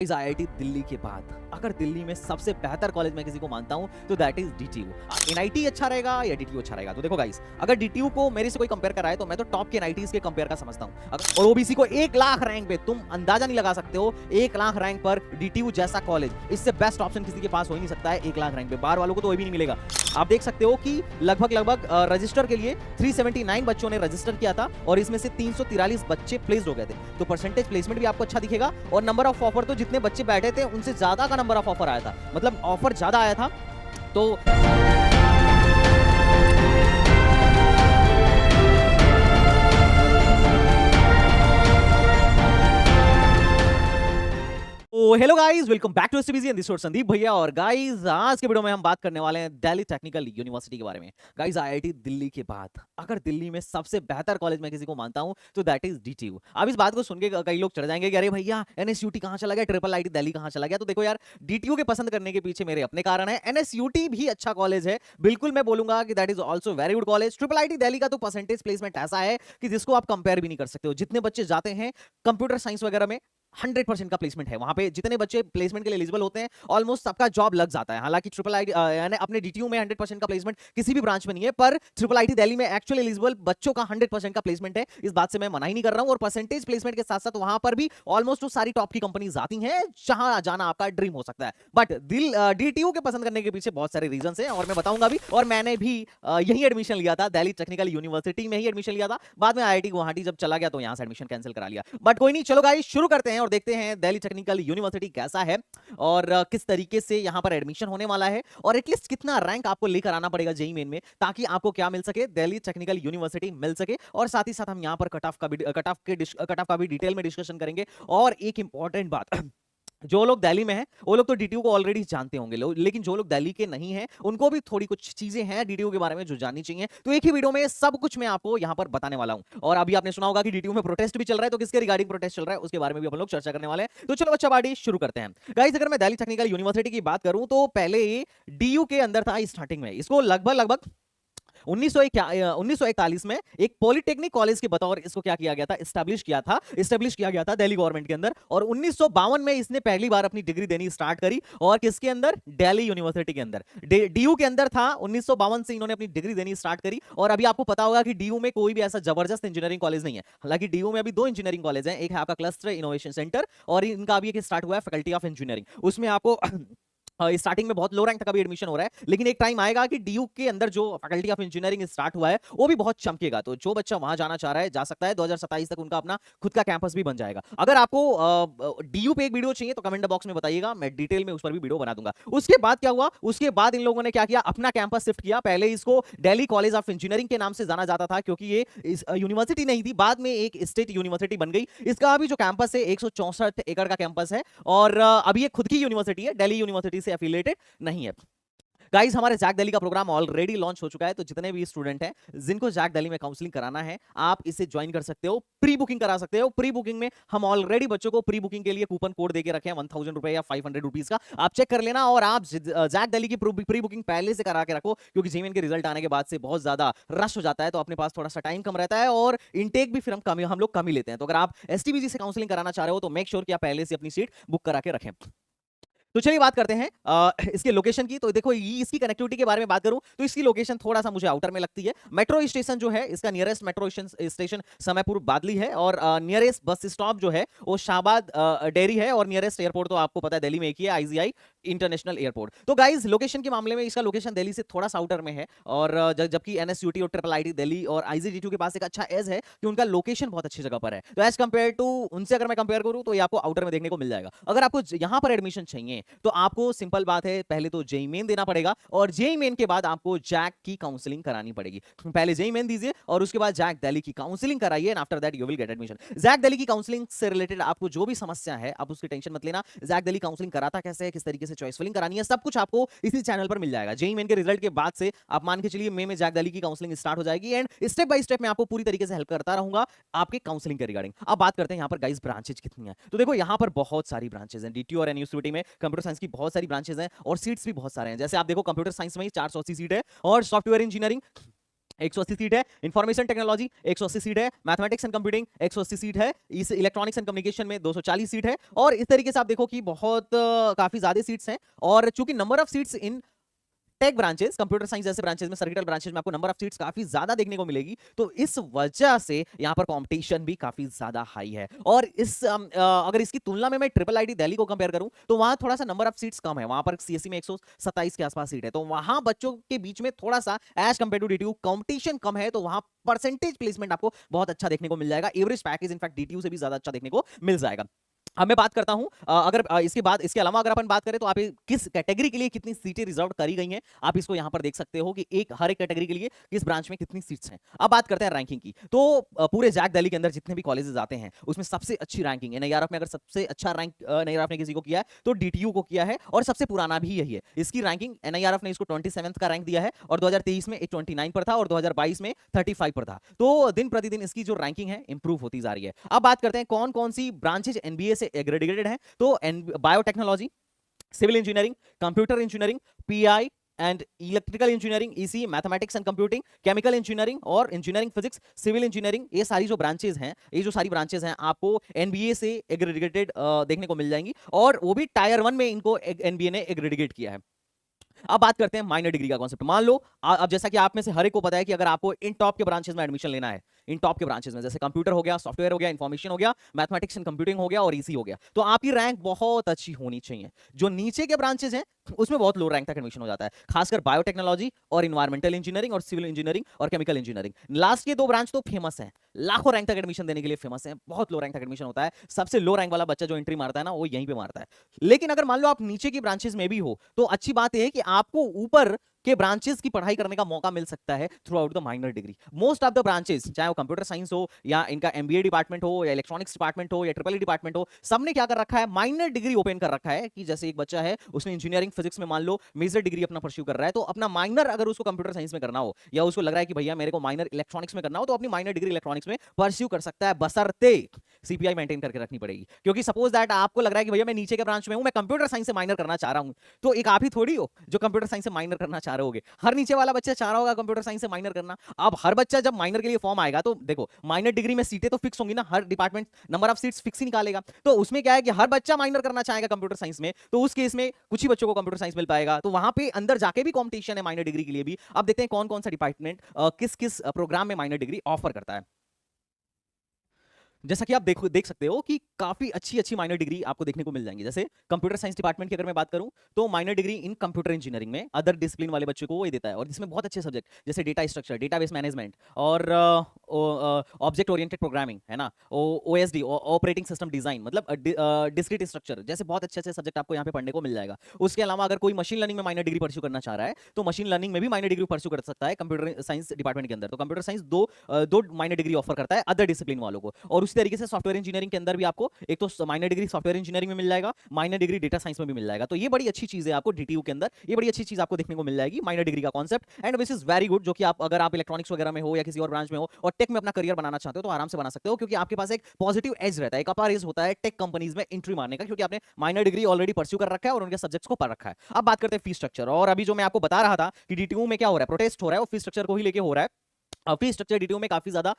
इस आईआईटी दिल्ली के बाद अगर दिल्ली में सबसे बेहतर कॉलेज मैं किसी को मानता हूं तो दैट इज डीटीयू। एनआईटी अच्छा रहेगा या डीटीयू अच्छा रहेगा? तो देखो गाइस, अगर डीटीयू को मेरे से कोई कंपेयर कराए तो मैं तो टॉप के एनआईटीज के कंपेयर का समझता हूं। और ओबीसी को 1 लाख रैंक पे तुम अंदाजा नहीं लगा सकते हो। 1 लाख रैंक पर डीटीयू जैसा कॉलेज, इससे बेस्ट ऑप्शन किसी के पास हो ही नहीं सकता है। 1 लाख रैंक पे बाहर वालों को तो भी नहीं मिलेगा। आप देख सकते हो कि लगभग रजिस्टर के लिए 379 बच्चों ने रजिस्टर किया था और इसमें से 343 बच्चे प्लेस्ड हो गए थे। तो परसेंटेज प्लेसमेंट भी आपको अच्छा दिखेगा और नंबर ऑफ ऑफर तो जितने बच्चे बैठे थे उनसे ज्यादा का नंबर ऑफ ऑफर आया था, मतलब ऑफर ज्यादा आया था। तो hello guys, welcome back to STBC and this is Sandeep भैया। और गाइस, आज के वीडियो में हम बात करने वाले हैं दिल्ली टेक्निकल यूनिवर्सिटी के बारे में। गाइस, आईआईटी दिल्ली के बाद अगर दिल्ली में सबसे बेहतर कॉलेज मैं किसी को मानता हूं तो दैट इज डीटीयू। अब इस बात को सुन के कई लोग चढ़ जाएंगे कि अरे भैया एनएसयूटी कहां चला गया, ट्रिपल आईटी दिल्ली कहां चला गया। तो देखो यार, डीटीयू के पसंद करने के पीछे मेरे अपने कारण है। एनएसयूटी भी अच्छा कॉलेज है, बिल्कुल मैं बोलूंगा कि that is also very good college. Triple IT Delhi का तो परसेंटेज प्लेसमेंट ऐसा है कि जिसको आप कंपेयर भी नहीं कर सकते हो। जितने बच्चे जाते हैं कंप्यूटर साइंस वगैरह में 100% का प्लेसमेंट है। वहां पे जितने बच्चे प्लेसमेंट के लिए एलिजिबल होते हैं ऑलमोस्ट सबका जॉब लग जाता है। हालांकि ट्रिपल आईटी यानी अपने डीटीयू में 100% का प्लेसमेंट किसी भी ब्रांच में नहीं है, पर ट्रिपल आईटी दिल्ली में एक्चुअली एलिजिबल बच्चों का 100% का प्लेसमेंट है। इस बात से मैं मना ही नहीं कर रहा हूं। और परसेंटेज प्लेसमेंट के साथ साथ वहां पर भी ऑलमोस्ट वो सारी टॉप की कंपनीज आती हैं जहां जाना आपका ड्रीम हो सकता है। बट डीटीयू के पसंद करने के पीछे बहुत सारे रीजन है और मैं बताऊंगा भी। और मैंने भी यही एडमिशन लिया था, दिल्ली टेक्निकल यूनिवर्सिटी में ही एडमिशन लिया था। बाद में आईआईटी गुवाहाटी जब चला गया तो यहां से एडमिशन कैंसिल करा लिया। बट कोई नहीं, चलो गाइस शुरू करते हैं और देखते हैं दिल्ली टेक्निकल यूनिवर्सिटी कैसा है और किस तरीके से यहां पर एडमिशन होने वाला है और एटलीस्ट कितना रैंक आपको लेकर आना पड़ेगा जेईई मेन में, ताकि आपको क्या मिल सके, दिल्ली टेक्निकल यूनिवर्सिटी मिल सके। और साथ ही साथ हम यहां पर कट ऑफ का भी डिटेल में डिस्कशन करेंगे। और एक इंपॉर्टेंट बात जो लोग दिल्ली में हैं वो लोग तो डीटीयू को ऑलरेडी जानते होंगे, लेकिन जो लोग दिल्ली के नहीं हैं उनको भी थोड़ी कुछ चीजें हैं डीटीयू के बारे में जो जाननी चाहिए। तो एक ही वीडियो में सब कुछ मैं आपको यहां पर बताने वाला हूं। और अभी आपने सुना होगा कि डीटीयू में प्रोटेस्ट भी चल रहा है, तो किसके रिगार्डिंग प्रोटेस्ट चल रहा है उसके बारे में भी अपन लोग चर्चा करने वाले हैं। तो चलो बच्चा पार्टी शुरू करते हैं। गाइस, अगर मैं दिल्ली टेक्निकल यूनिवर्सिटी की बात करूं तो पहले डीयू के अंदर था स्टार्टिंग में। इसको लगभग 1941 में एक पॉलिटेक्निक कॉलेज के बतौर इसको क्या किया गया था, एस्टैब्लिश किया गया था दिल्ली गवर्नमेंट के अंदर। और 1952 में इसने पहली बार अपनी डिग्री देनी स्टार्ट करी। और किसके अंदर? दिल्ली यूनिवर्सिटी के अंदर, डीयू के अंदर था। 1952 से इन्होंने अपनी डिग्री देनी स्टार्ट करी। और अभी आपको पता होगा कि डीयू में कोई भी ऐसा जबरदस्त इंजीनियरिंग कॉलेज नहीं है। हालांकि डीयू में अभी 2 इंजीनियरिंग कॉलेज हैं, एक है आपका क्लस्टर इनोवेशन सेंटर और इनका अभी एक स्टार्ट हुआ है फैकल्टी ऑफ इंजीनियरिंग। उसमें आपको स्टार्टिंग में बहुत लो रैंक तक अभी एडमिशन हो रहा है, लेकिन एक टाइम आएगा कि डीयू के अंदर जो फैकल्टी ऑफ इंजीनियरिंग स्टार्ट हुआ है वो भी बहुत चमकेगा। तो जो बच्चा वहां जाना चाह रहा है जा सकता है। 2027 तक उनका अपना खुद का कैंपस भी बन जाएगा। अगर आपको डीयू पे एक वीडियो चाहिए तो कमेंट बॉक्स में बताइएगा, मैं डिटेल में उस पर भी वीडियो बना दूंगा। उसके बाद क्या हुआ, उसके बाद इन लोगों ने क्या किया, अपना कैंपस शिफ्ट किया। पहले इसको दिल्ली कॉलेज ऑफ इंजीनियरिंग के नाम से जाना जाता था क्योंकि ये यूनिवर्सिटी नहीं थी, बाद में एक स्टेट यूनिवर्सिटी बन गई। इसका अभी जो कैंपस है 164 एकड़ का कैंपस है और अभी ये खुद की यूनिवर्सिटी है, दिल्ली यूनिवर्सिटी से एफिलिएटेड नहीं है। गाइस, हमारे जैक दिल्ली का प्रोग्राम ऑलरेडी लॉन्च हो चुका है। तो जितने भी स्टूडेंट हैं जिनको जैक दिल्ली में काउंसलिंग कराना है, आप इसे ज्वाइन कर सकते हो, प्री बुकिंग करा सकते हो। प्री बुकिंग में हम ऑलरेडी बच्चों को प्री बुकिंग के लिए कूपन कोड देके रखे हैं 1000 रुपए या 500 रुपीज का। आप चेक कर लेना और आप जैक दिल्ली की प्री बुकिंग पहले से करा के रखो, क्योंकि जेईई के रिजल्ट आने के बाद से बहुत ज्यादा रश हो जाता है, तो अपने पास थोड़ा सा टाइम कम रहता है और इनटेक भी फिर हम लोग कम ही लेते हैं। तो अगर आप एसटीबीजी से काउंसलिंग कराना चाह रहे हो तो मेक श्योर कि आप पहले से अपनी सीट बुक करा के रखें। तो चलिए बात करते हैं इसके लोकेशन की। तो देखो, इसकी कनेक्टिविटी के बारे में बात करूं तो इसकी लोकेशन थोड़ा सा मुझे आउटर में लगती है। मेट्रो स्टेशन जो है, इसका नियरेस्ट मेट्रो स्टेशन समयपुर बादली है और नियरेस्ट बस स्टॉप जो है वो शाहबाद डेयरी है। और नियरेस्ट एयरपोर्ट तो आपको पता है दिल्ली में एक ही है, आईजीआई इंटरनेशनल एयरपोर्ट। तो गाइज, लोकेशन के मामले में इसका लोकेशन दिल्ली से थोड़ा सा आउटर में है। और जबकि एनएसयूटी और ट्रिपल आईटी दिल्ली और आईजीडीटी के पास एक अच्छा एज है कि उनका लोकेशन बहुत अच्छी जगह पर है। तो एज कंपेयर टू उनसे अगर मैं कंपेयर करूं तो ये आपको आउटर में देखने को मिल जाएगा। अगर आपको यहां पर एडमिशन चाहिए तो आपको सिंपल बात है, पहले तो जेईई मेन देना पड़ेगा और जेईई मेन के बाद आपको जैक की काउंसलिंग करानी पड़ेगी। पहले जेईई मेन दीजिए और उसके बाद जैक दिल्ली की काउंसलिंग कराइए and after that you will get admission. JAC Delhi की काउंसलिंग से रिलेटेड आपको जो भी समस्या है आप उसकी टेंशन मत लेना। जैक दिल्ली काउंसलिंग कराता कैसे है, किस तरीके से चॉइस फिलिंग करानी है, सब कुछ आपको इसी चैनल पर मिल जाएगा। जेईई मेन के रिजल्ट के बाद से आप मान के चलिए मई में जैक दिल्ली की काउंसलिंग स्टार्ट हो जाएगी एंड स्टेप बाय स्टेप मैं आपको पूरी तरीके से हेल्प करता रहूंगा आपके काउंसलिंग के रिगार्डिंग। अब बात करते हैं यहाँ पर गाइस ब्रांचेज कितनी है। तो देखो, यहाँ पर बहुत सारी ब्रांचेज हैं। डीटीयू और एनयूसीटी में कंप्यूटर साइंस की बहुत सारी ब्रांचेज हैं और सीट्स भी बहुत सारे हैं। जैसे आप देखो, कंप्यूटर साइंस में ही 480 सीट है और सॉफ्टवेयर इंजीनियरिंग 180 सीट है इंफॉर्मेशन टेक्नोलॉजी, 180 सीट है मैथमेटिक्स एंड कंप्यूटिंग, 180 सीट है इस इलेक्ट्रॉनिक्स एंड कम्युनिकेशन में, 240 सीट है। और इस तरीके से आप देखो कि बहुत काफी ज्यादा सीट्स हैं। और चूंकि number of seats in tech branches, computer science जैसे ब्रांचेस में, सर्किटल ब्रांचेस में आपको नंबर ऑफ सीट्स काफी ज्यादा देखने को मिलेगी, तो इस वजह से यहां पर कंपटीशन भी काफी ज्यादा हाई है। और इस अगर इसकी तुलना में मैं ट्रिपल आईटी दिल्ली को कंपेयर करूं तो वहां थोड़ा सा नंबर ऑफ सीट्स कम है, वहां पर सीएससी में 127 के आसपास सीट है, तो वहां बच्चों के बीच में थोड़ा सा as compare to DTU competition कम है, तो वहां परसेंटेज प्लेसमेंट आपको बहुत अच्छा देखने को मिल जाएगा। एवरेज पैकेज इनफैक्ट डीटीयू से भी ज्यादा अच्छा देखने को मिल जाएगा। अब मैं बात करता हूं अगर इसके बाद इसके अलावा अगर अपन बात करें तो आप किस कैटेगरी के लिए कितनी सीटें रिजर्व करी गई हैं, आप इसको यहां पर देख सकते हो कि हर एक कैटेगरी के लिए किस ब्रांच में कितनी सीट्स हैं। अब बात करते हैं रैंकिंग की, तो पूरे जैक दिल्ली के अंदर जितने भी कॉलेजेस आते हैं उसमें सबसे अच्छी रैंकिंग है एनआईआरएफ में। अगर सबसे अच्छा रैंक एनआईआरएफ ने किसी को किया है तो डीटीयू को किया है, और सबसे पुराना भी यही है। इसकी रैंकिंग एनआईआरएफ ने इसको 27th का रैंक दिया है, और 2023 में 29 पर था, और 2022 में 35 पर था। तो दिन प्रतिदिन इसकी जो रैंकिंग है इंप्रूव होती जा रही है। अब बात करते हैं कौन कौन सी ब्रांचेज एनबीए से एग्रेडिएटेड है, तो biotechnology, civil engineering, computer engineering, PI and electrical engineering, EC, mathematics and computing, chemical engineering और इंजीनियरिंग फिजिक्स, सिविल इंजीनियरिंग, ये सारी जो ब्रांचेज हैं, ये जो सारी ब्रांचेज हैं आपको एनबीए से एग्रेडिएटेड देखने को मिल जाएंगी, और वो भी टायर 1 में इनको एनबीए ने एग्रेडिएट किया है। अब बात करते हैं माइनर डिग्री का कॉन्सेप्ट। मान लो अब जैसा कि आप में से हर एक को पता है कि अगर आपको इन टॉप के ब्रांचेस में एडमिशन लेना है, इन टॉप के ब्रांचेस में जैसे कंप्यूटर हो गया, सॉफ्टवेयर हो गया, इंफॉर्मेशन हो गया, मैथमेटिक्स एंड कंप्यूटिंग हो गया और ईसी हो गया, तो आपकी रैंक बहुत अच्छी होनी चाहिए। जो नीचे के ब्रांचेस हैं उसमें बहुत लो रैंक तक एडमिशन हो जाता है, खासकर बायोटेक्नोलॉजी और इन्वायरमेंटल इंजीनियरिंग और सिविल इंजीनियरिंग और केमिकल इंजीनियरिंग। लास्ट के दो ब्रांच तो फेमस है, लाखों रैंक तक एडमिशन देने के लिए फेमस है, बहुत लो रैंक तक एडमिशन होता है। सबसे लो रैंक वाला बच्चा जो एंट्री मारता है ना, वो यहीं पे मारता है। लेकिन अगर मान लो आप नीचे की ब्रांचेस में भी हो तो अच्छी बात यह है कि आपको ऊपर के ब्रांचेस की पढ़ाई करने का मौका मिल सकता है through out the minor degree. Most of the branches, चाहे वो कंप्यूटर साइंस हो या इनका एमबीए डिपार्टमेंट हो या इलेक्ट्रॉनिक्स डिपार्टमेंट हो या ट्रिपल ई डिपार्टमेंट हो, सबने क्या कर रखा है, माइनर डिग्री ओपन कर रखा है। कि जैसे एक बच्चा है उसने इंजीनियरिंग फिजिक्स में मान लो मेजर डिग्री अपना परस्यू कर रहा है, तो अपना माइनर अगर उसको कंप्यूटर साइंस में करना हो या उसको लग रहा है कि भैया मेरे को माइनर इलेक्ट्रॉनिक्स में करना हो, तो अपनी माइनर डिग्री इलेक्ट्रॉनिक्स में परस्यू कर सकता है, बशर्ते सीपीआई मेंटेन करके रखनी पड़ेगी। क्योंकि सपोज दैट आपको लग रहा है कि भैया मैं नीचे के ब्रांच में हूं, मैं कंप्यूटर साइंस से माइनर करना चाह रहा हूं, तो एक आप ही थोड़ी हो जो कंप्यूटर साइंस से माइनर करना चाह रहे होगे, हर नीचे वाला बच्चा चाह रहा होगा कंप्यूटर साइंस से माइनर करना। अब हर बच्चा जब माइनर के लिए फॉर्म आएगा तो देखो माइनर डिग्री में सीटें तो फिक्स होंगी ना, हर department number of seats fix ही निकालेगा, तो उसमें क्या है कि हर बच्चा माइनर करना चाहेगा कंप्यूटर साइंस में, तो उस केस में कुछ ही बच्चों को कंप्यूटर साइंस मिल पाएगा, तो वहां पे अंदर जाके भी कॉम्पिटिशन है माइनर डिग्री के लिए भी। अब देखते हैं कौन कौन सा डिपार्टमेंट किस किस प्रोग्राम में माइनर डिग्री ऑफर करता है। जैसा कि आप देख सकते हो कि काफी अच्छी अच्छी माइनर डिग्री आपको देखने को मिल जाएंगी। जैसे कंप्यूटर साइंस डिपार्टमेंट की अगर मैं बात करूं तो minor degree in computer engineering में अदर डिसिप्लिन वाले बच्चों को वो देता है, और जिसमें बहुत अच्छे सब्जेक्ट जैसे डेटा स्ट्रक्चर, डेटाबेस मैनेजमेंट और ऑब्जेक्ट ओरिएंटेड प्रोग्रामिंग है ना, ओएसडी ऑपरेटिंग सिस्टम डिजाइन, मतलब डिस्क्रीट स्ट्रक्चर जैसे बहुत अच्छे अच्छे सब्जेक्ट आपको यहाँ पे पढ़ने को मिल जाएगा। उसके अलावा अगर कोई मशीन लर्निंग में माइनर डिग्री परस्यू करना चाह रहा है तो मशीन लर्निंग में भी माइनर डिग्री परस्यू कर सकता है कंप्यूटर साइंस डिपार्टमेंट के अंदर। तो कंप्यूटर साइंस दो माइनर डिग्री ऑफर करता है अदर डिसिप्लिन वालों को। और उसी तरीके से सॉफ्टवेयर इंजीनियरिंग के अंदर भी आपको एक तो माइनर डिग्री सॉफ्टवेयर इंजीनियरिंग में मिल जाएगा, माइनर डिग्री डेटा साइंस में भी मिल जाएगा। तो ये बड़ी अच्छी चीज है आपको डीटीयू के अंदर, ये बड़ी अच्छी चीज आपको देखने को मिल जाएगी माइनर डिग्री का concept. And this is very good, जो कि आप अगर आप इलेक्ट्रॉनिक्स वगैरह में हो या किसी और ब्रांच में हो और टेक में अपना करियर बनाना चाहते हो तो आराम से बना सकते हो, क्योंकि आपके पास एक पॉजिटिव एज रहता है, एक अपर एज होता है टेक कंपनीज में एंट्री मारने का, क्योंकि आपने माइनर डिग्री ऑलरेडी परस्यू कर रखा है और उनके सब्जेक्ट्स को पढ़ रखा है। अब बात करते हैं फीस स्ट्रक्चर। और अभी जो मैं आपको बता रहा था कि डीटीयू में क्या हो रहा है, प्रोटेस्ट हो रहा है, वो फीस स्ट्रक्चर को ही लेके हो रहा है। फीस स्ट्रक्चर डीटीयू में काफी ज्यादा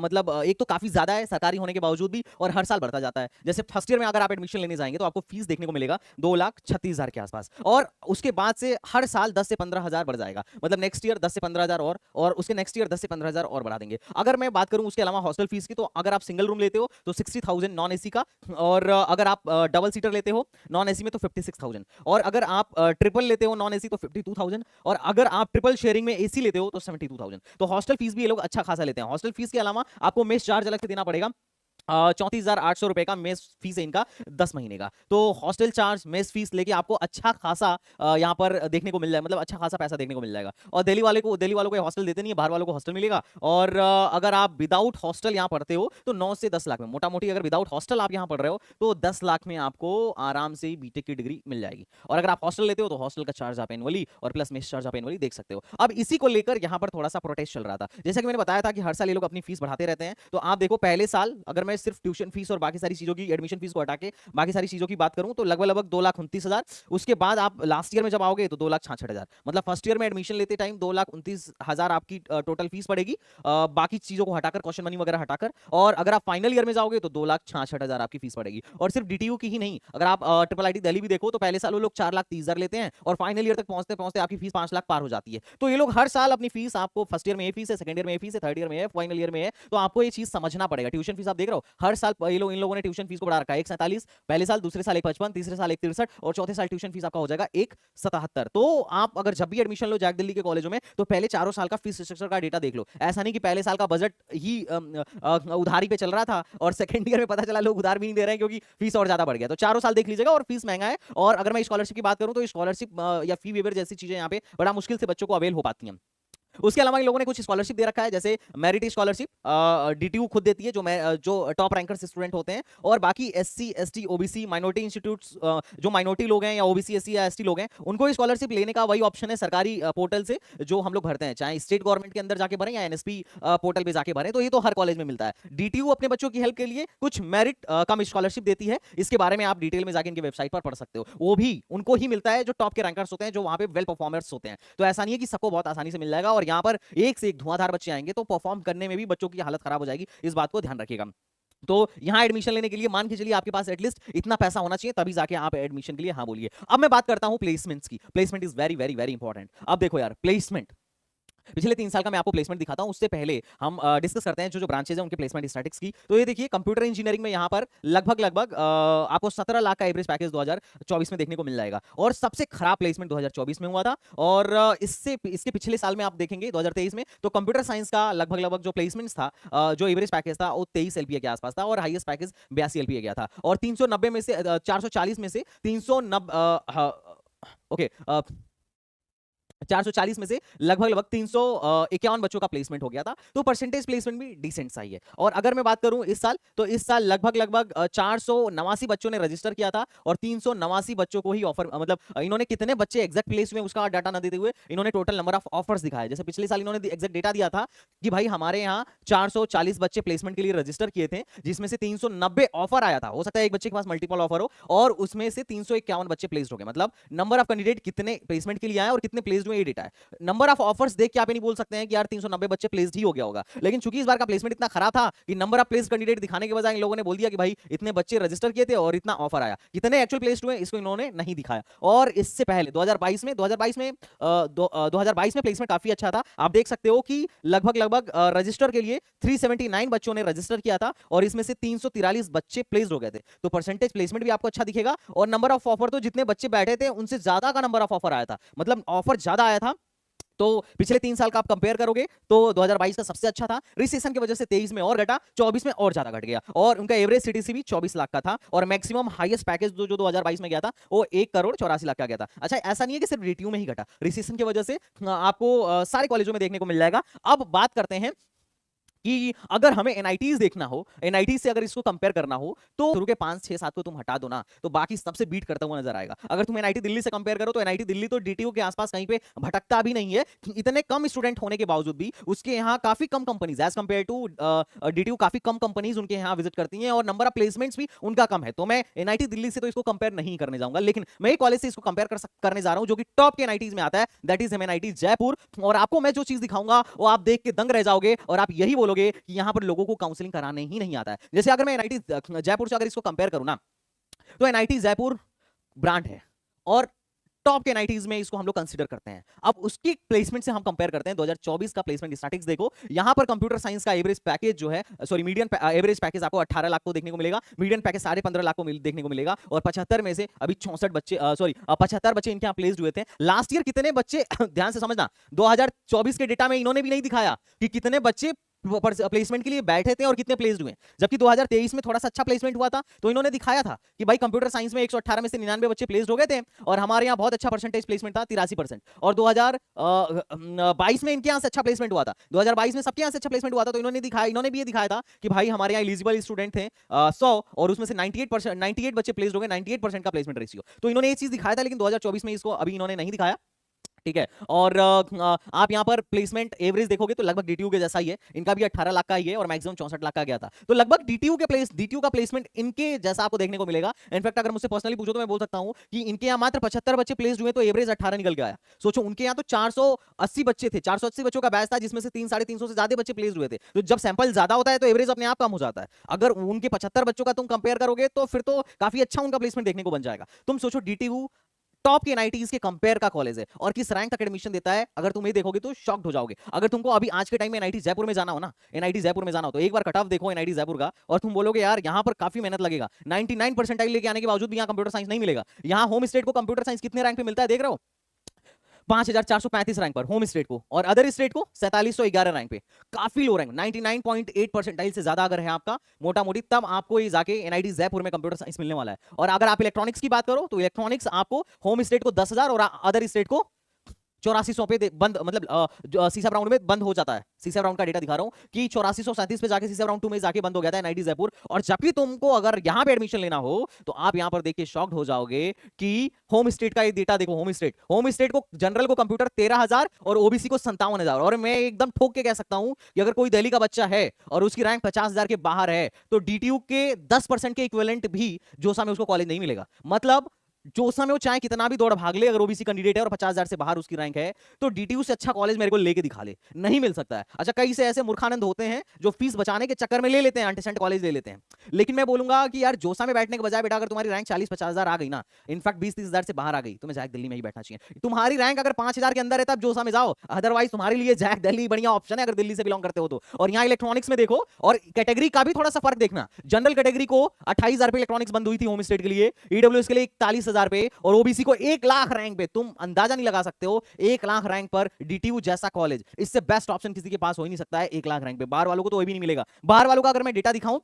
मतलब एक तो काफी ज्यादा है सरकारी होने के बावजूद भी, और हर साल बढ़ता जाता है। जैसे फर्स्ट ईयर में अगर आप एडमिशन लेने जाएंगे तो आपको फीस देखने को मिलेगा 2,36,000 के आसपास, और उसके बाद से हर साल 10 से 15,000 बढ़ जाएगा। मतलब नेक्स्ट ईयर 10 से 15,000 और उसके नेक्स्ट ईयर 10 से 15,000 और बढ़ा देंगे। अगर मैं बात करूं उसके अलावा हॉस्टल फीस की, तो अगर आप सिंगल रूम लेते हो तो 60,000 नॉन एसी का, और अगर आप डबल सीटर लेते हो नॉन एसी में तो 56,000, और अगर आप ट्रिपल लेते हो नॉन एसी तो 52,000, और अगर आप ट्रिपल शेयरिंग में एसी लेते हो तो 72,000। तो हॉस्टल फीस भी ये लोग अच्छा खासा लेते हैं। हॉस्टल फीस के अलावा आपको मेस चार्ज अलग से देना पड़ेगा, 34,800 रुपए का मेस फीस है इनका 10 महीने का। तो हॉस्टल चार्ज मेस फीस लेके आपको अच्छा खासा यहाँ पर देखने को मिल जाए, मतलब अच्छा खासा पैसा देखने को मिल जाएगा। और दिल्ली वालों को हॉस्टल देते नहीं है, बाहर वालों को हॉस्टल मिलेगा। और अगर आप विदाउट हॉस्टल यहाँ पढ़ते हो तो 9 से 10 लाख में, मोटा मोटी अगर विदाउट हॉस्टल आप यहाँ पढ़ रहे हो तो 10 लाख में आपको आराम से बीटेक की डिग्री मिल जाएगी। और अगर आप हॉस्टल लेते हो तो हॉस्टल का चार्ज आप एनुअली और प्लस मेस चार्ज आप एनुअली देख सकते हो। अब इसी को लेकर यहाँ पर थोड़ा सा प्रोटेस्ट चल रहा था। जैसा कि मैंने बताया था कि हर साल ये लोग अपनी फीस बढ़ाते रहते हैं, तो आप देखो पहले साल अगर मैं सिर्फ ट्यूशन फीस और बाकी सारी चीजों की एडमिशन फीस को हटा के बाकी सारी चीजों की बात करूं तो लगभग 2,29,000। उसके बाद आप लास्ट ईयर में जब आओगे तो 2,66,000। मतलब फर्स्ट ईयर में एडमिशन लेते टाइम 2,29,000 आपकी टोटल फीस पड़ेगी, बाकी चीजों को हटाकर, क्वेश्चन मनी वगैरह हटाकर। और अगर आप फाइनल ईयर में जाओगे तो 2,66,000 आपकी फीस पड़ेगी। और सिर्फ डीटीयू की ही नहीं, अगर आप ट्रिपल आईटी दिल्ली भी देखो तो पहले साल वो लोग 4,30,000 लेते हैं और फाइनल ईयर तक पहुंचते पहुंचते आपकी फीस 5 लाख पार हो जाती है। तो ये लोग हर साल अपनी फीस, आपको फर्स्ट ईयर में ये फीस है, सेकंड ईयर में ये फीस है, थर्ड ईयर में है, फाइनल ईयर में है, तो आपको ये चीज समझना पड़ेगा। ट्यूशन फीस आप देख रहे हो हर साल ये लोग, इन लोगों ने ट्यूशन फीस को बढ़ा रखा है। 1,47 पहले साल, दूसरे साल 1,55, तीसरे साल 1,63 और चौथे साल ट्यूशन फीस आपका हो जाएगा 1,77। तो आप अगर जब भी एडमिशन लो जैक दिल्ली के कॉलेजों में तो पहले चारों साल का फीस स्ट्रक्चर का डेटा देख लो। ऐसा नहीं कि पहले साल का बजट ही उधारी पे चल रहा था और सेकंड ईयर में पता चला लोग उधार भी नहीं दे रहे हैं क्योंकि फीस और ज्यादा बढ़ गया। तो चारों साल देख लीजिएगा और फीस महंगा है। और अगर मैं स्कॉलरशिप की बात करूं तो स्कॉलरशिप या फी वेवर जैसी चीजें यहाँ पे बड़ा मुश्किल से बच्चों को अवेल हो पाती हैं। उसके अलावा इन लोगों ने कुछ स्कॉलरशिप दे रखा है, जैसे मेरिट स्कॉलरशिप डीटीयू खुद देती है जो टॉप रैंकर्स स्टूडेंट होते हैं। और बाकी SC ST OBC minority institutes, जो माइनॉरिटी लोग हैं या ओबीसी एससी या एसटी लोग हैं, उनको स्कॉलरशिप लेने का वही ऑप्शन है सरकारी पोर्टल से जो हम लोग भरते हैं, चाहे स्टेट गवर्नमेंट के अंदर जाके भरें या एनएसपी पोर्टल पे जाके भरें। तो ये तो हर कॉलेज में मिलता है। डीटीयू अपने बच्चों की हेल्प के लिए कुछ मेरिट कम स्कॉलरशिप देती है। इसके बारे में आप डिटेल में जाके इनकी वेबसाइट पर पढ़ सकते हो। वो भी उनको ही मिलता है जो टॉप के रैंकर्स होते हैं, जो वहां पे वेल परफॉर्मर्स होते हैं। तो ऐसा नहीं है कि सबको बहुत आसानी से मिल जाएगा। और यहाँ पर एक से एक धुआंधार बच्चे आएंगे तो परफॉर्म करने में भी बच्चों की हालत खराब हो जाएगी, इस बात को ध्यान रखिएगा। तो यहां एडमिशन लेने के लिए मान के चलिए आपके पास एटलीस्ट इतना पैसा होना चाहिए, तभी जाके आप एडमिशन के लिए हाँ बोलिए। अब मैं बात करता हूं प्लेसमेंट्स की। Placement is very very very important. अब देखो यार, प्लेसमेंट पिछले 3 साल का मैं आपको प्लेसमेंट दिखाता हूं। उससे पहले हम डिस्कस करते हैं जो ब्रांचेज हैं उनके प्लेसमेंट स्टैटिस्टिक्स की। तो ये देखिए, कंप्यूटर इंजीनियरिंग में यहां पर लगभग आपको 17 लाख का एवरेज पैकेज 2024 में देखने को मिल जाएगा। और सबसे खराब प्लेसमेंट 2024 में हुआ था। और इसके पिछले साल में आप देखेंगे 2023 में, तो कंप्यूटर साइंस का लगभग जो प्लेसमेंट्स था, जो एवरेज पैकेज था वो 23 एलपीए के आसपास था और हाईएस्ट पैकेज 82 एलपीए गया था। और 390 में से 440 में से 390 ओके 440 में से लगभग 351 बच्चों का प्लेसमेंट हो गया था। तो परसेंटेज प्लेसमेंट भी डिसेंट सा ही है। और अगर मैं बात करूं इस साल, तो इस साल लगभग 489 बच्चों ने रजिस्टर किया था और 389 बच्चों को ही ऑफर, मतलब इन्होंने कितने बच्चे एग्जैक्ट प्लेस हुए उसका डाटा ना देते हुए इन्होंने टोटल नंबर ऑफ ऑफर्स दिखाया। जैसे पिछले साल इन्होंने एग्जैक्ट डेटा दिया था कि भाई हमारे यहाँ 440 बच्चे प्लेसमेंट के लिए रजिस्टर किए थे, जिसमें से 390 ऑफर आया था। हो सकता है एक बच्चे के पास मल्टीपल ऑफर हो, और उसमें से 351 बच्चे प्लेस्ड हो गए। मतलब नंबर ऑफ कैंडिडेट कितने प्लेसमेंट के लिए आए और कितने प्लेस्ड हुए, ये डेटा है। नंबर ऑफ ऑफर्स देख के आप नहीं बोल सकते हैं कि यार 390 बच्चे प्लेस्ड ही हो गया होगा। लेकिन चूंकि इस बार का प्लेसमेंट इतना खराब था कि नंबर ऑफ प्लेस्ड कैंडिडेट दिखाने के बजाय इन लोगों ने बोल दिया कि भाई इतने बच्चे रजिस्टर किए थे और इतना ऑफर आया। कितने एक्चुअल प्लेस्ड हुए इसको इन्होंने नहीं दिखाया। और इससे पहले 2022 में प्लेसमेंट काफी अच्छा था। आप देख सकते हो कि लगभग रजिस्टर के लिए 379 बच्चों ने रजिस्टर किया था और इसमें से 343 बच्चे प्लेस्ड हो गए थे। तो परसेंटेज प्लेसमेंट भी आपको अच्छा दिखेगा। और नंबर ऑफ ऑफर, तो जितने बच्चे बैठे थे उनसे ज्यादा का नंबर ऑफ ऑफर आया था, मतलब ऑफर ज्यादा आया था। तो पिछले 3 साल का आप कंपेयर करोगे तो 2022 का सबसे अच्छा था। रिसेशन की वजह से 23 में और घटा, 24 में और ज्यादा घट गया। और उनका एवरेज सीटीसी भी 24 लाख का था और मैक्सिमम हाईएस्ट पैकेज जो 2022 में गया था वो 1,84,00,000 का गया था। अच्छा, ऐसा नहीं है कि सिर्फ रिट्यू में ही घटा, रिसेशन की वजह से आपको सारे कॉलेजों में देखने को मिल जाएगा। अब बात करते हैं कि अगर हमें एनआईटीज देखना हो, एनआईटी से अगर इसको कंपेयर करना हो, तो शुरू के 5 6 7 को तुम हटा दो ना, तो बाकी सबसे बीट करता हुआ नजर आएगा। अगर तुम एनआईटी दिल्ली से कंपेयर करो तो एनआईटी दिल्ली तो डीटीयू के आसपास कहीं पे भटकता भी नहीं है। इतने कम स्टूडेंट होने के बावजूद भी उसके यहाँ काफी कम companies as compare to DTU, काफी कम कंपनीज उनके यहाँ विजिट करती हैं और नंबर ऑफ प्लेसमेंट्स भी उनका कम है। तो मैं एनआईटी दिल्ली से तो इसको कंपेयर नहीं करने जाऊंगा, लेकिन मैं एक कॉलेज से इसको कंपेयर करने जा रहा हूं जो कि टॉप के एनआईटीज में आता है, दैट इज एमएनआईटी जयपुर। और आपको मैं जो चीज दिखाऊंगा वो आप देख के दंग रह जाओगे और आप यही बोलोगे कि यहां पर लोगों को काउंसलिंग कराने ही नहीं आता है। जैसे अगर मैं एनआईटी जयपुर से अगर इसको कंपेयर करूं ना, तो एनआईटी जयपुर ब्रांड है और टॉप के एनआईटीज में इसको हम लोग कंसीडर करते हैं। अब उसकी प्लेसमेंट से हम कंपेयर करते हैं 2024 का प्लेसमेंट स्टैटिस्टिक्स देखो। यहां पर कंप्यूटर साइंस का एवरेज पैकेज जो है, सॉरी मीडियन एवरेज पैकेज आपको 18 लाख को देखने को मिलेगा, मीडियन पैकेज 15.5 लाख को देखने को मिलेगा। और 75 में से अभी 75 बच्चे इनके यहाँ प्लेस्ड हुए थे। लास्ट ईयर कितने बच्चे ध्यान से समझना, 2024 के डेटा में इन्होंने भी नहीं दिखाया कि कितने बच्चे प्लेसमेंट के लिए बैठे थे और कितने प्लेस्ड हुए। जबकि 2023 में थोड़ा सा अच्छा प्लेसमेंट हुआ था तो इन्होंने दिखाया था कि भाई कंप्यूटर साइंस में 118 में से 99 बच्चे प्लेस्ड हो गए थे और हमारे यहाँ बहुत अच्छा परसेंटेज प्लेसमेंट था 83%। और 2022 में इनके यहाँ से अच्छा प्लेसमेंट हुआ था, 2022 में सबके यहाँ से अच्छा प्लेसमेंट हुआ था। तो इन्होंने भी ये दिखाया था कि भाई हमारे यहाँ एलिजिबल स्टूडेंट थे 100 और उसमें से 98 बच्चे प्लेस्ड हो गए, 98% का प्लेसमेंट रेशियो। तो इन्होंने ये चीज दिखाया था, लेकिन 2024 में इसको अभी इन्होंने नहीं दिखाया। ठीक है। और आप यहाँ पर प्लेसमेंट एवरेज देखोगे तो लगभग डीटीयू के जैसा ही है, इनका भी 18 लाख का ही है और मैक्सिमम 64 लाख का गया था। तो लगभग डीटीयू का प्लेसमेंट इनके जैसा आपको देखने को मिलेगा। इनफैक्ट अगर मुझसे पर्सनली पूछो तो मैं बोल सकता हूं कि इनके यहाँ मात्र 75 बच्चे प्लेस्ड हुए तो एवरेज 18 निकल के आया। सोचो उनके यहाँ तो 480 बच्चे थे, 480 बच्चों का बैच था जिसमें से 300-350 से ज्यादा बच्चे प्लेस्ड हुए थे। तो जब सैंपल ज्यादा होता है तो एवरेज अपने आप कम हो जाता है। अगर उनके 75 बच्चों का तुम कंपेयर करोगे तो फिर तो काफी अच्छा उनका प्लेसमेंट देखने को बन जाएगा। तुम सोचो डीटीयू टॉप के एनआईटीज के कंपेयर का कॉलेज है और किस रैंक तक एडमिशन देता है, अगर तुम ये देखोगे तो शॉक्ड हो जाओगे। अगर तुमको अभी आज के टाइम में एनआईटी जयपुर में जाना हो ना, एनआईटी जयपुर में जाना हो तो एक बार कट ऑफ देखो एनआईटी जयपुर का और तुम बोलोगे यार यहाँ पर काफी मेहनत लगेगा। 99 परसेंटाइल लेके आने के बावजूद भी यहाँ कंप्यूटर साइंस नहीं मिलेगा। यहाँ होम स्टेट को कंप्यूटर साइंस कितने रैंक पे मिलता है देख रहे हो, 5435 रैंक पर होम स्टेट को, और अदर स्टेट को 4711 रैंक पे। काफी लो रैंक, 99.8 परसेंटाइल से ज्यादा अगर है आपका मोटा मोटी, तब आपको ये जाके एनआईटी जयपुर में कंप्यूटर साइंस मिलने वाला है। और अगर आप इलेक्ट्रॉनिक्स की बात करो तो इलेक्ट्रॉनिक्स आपको होम स्टेट को 10,000 और अदर स्टेट को 8400 पे बंद, मतलब सीसब राउंड में बंद हो जाता है। सीसब राउंड का डेटा दिखा रहा हूं कि 8437 पे जाके सीसब राउंड 2 में जाके बंद हो गया था एनआईटी जयपुर। और जबकि तुमको अगर यहां पे एडमिशन लेना हो तो आप यहां पर देख के शॉक्ड हो जाओगे कि होम स्टेट का ये डेटा देखो। होम स्टेट को जनरल को कंप्यूटर 13,000 और ओबीसी को 57,000। और मैं एकदम ठोक के कह सकता हूं कि अगर कोई दिल्ली का बच्चा है और उसकी रैंक 50,000 के बाहर है तो डीटीयू के 10% के इक्विवेलेंट भी जोसा में उसको कॉलेज नहीं मिलेगा। मतलब जोसा में वो चाहे कितना भी दौड़ भाग ले, अगर ओबीसी कैंडिडेट है और 50,000 से बाहर उसकी रैंक है तो डीटीयू से अच्छा कॉलेज मेरे को लेके दिखा ले, नहीं मिल सकता है। अच्छा, कई से ऐसे मूर्खानंद होते हैं जो फीस बचाने के चक्कर में ले लेते हैं, एंटीसेंट कॉलेज ले लेते हैं। लेकिन मैं बोलूंगा कि यार जोसा में बैठने के बजाय बेटा अगर तुम्हारी रैंक 40-50,000 आ गई ना, इनफैक्ट 20-30,000 से बाहर आ गई, तुम्हें जैक दिल्ली में ही बैठना चाहिए। तुम्हारी रैंक अगर 5,000 के अंदर है तब जोसा में जाओ, अदरवाइज तुम्हारे लिए जैक दिल्ली बढ़िया ऑप्शन है अगर दिल्ली से बिलोंग करते हो तो। और यहाँ इलेक्ट्रॉनिक्स में देखो, और कैटेगरी का भी थोड़ा सा फर्क देखना। जनरल कैटेगरी को 28,000 पे इलेक्ट्रॉनिक्स बंद हुई थी होम स्टेट के लिए, ईडब्ल्यूएस के लिए 41,000 पे, और ओबीसी को 1 लाख रैंक पे। तुम अंदाजा नहीं लगा सकते हो 1 लाख रैंक पर डीटीयू जैसा कॉलेज, इससे बेस्ट ऑप्शन किसी के पास हो ही नहीं सकता है 1 लाख रैंक पे। बाहर वालों को तो भी नहीं मिलेगा। बाहर वालों का अगर मैं डेटा दिखाऊं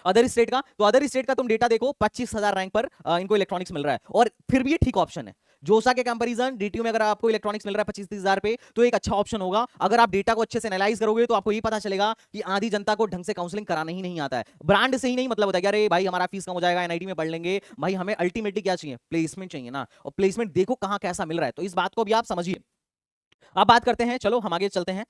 अदर स्टेट का, तो अदर स्टेट का तुम डेटा देखो 25,000 रैंक पर इनको इलेक्ट्रॉनिक्स मिल रहा है, और फिर भी ये ठीक ऑप्शन है। जोसा के कंपैरिजन डीटीयू में अगर आपको इलेक्ट्रॉनिक्स मिल रहा है 25-30,000 पे तो एक अच्छा ऑप्शन होगा। अगर आप डेटा को अच्छे से एनालाइज करोगे तो आपको ये पता चलेगा कि आधी जनता को ढंग से काउंसलिंग कराना ही नहीं आता है। ब्रांड से ही नहीं मतलब होता है कि अरे भाई हमारा फीस कम हो जाएगा, एनआईटी में पढ़ लेंगे। भाई हमें अल्टीमेटली क्या चाहिए, प्लेसमेंट चाहिए ना, और प्लेसमेंट देखो कहां कैसा मिल रहा है। तो इस बात को भी आप समझिए। अब बात करते हैं, चलो हम आगे चलते हैं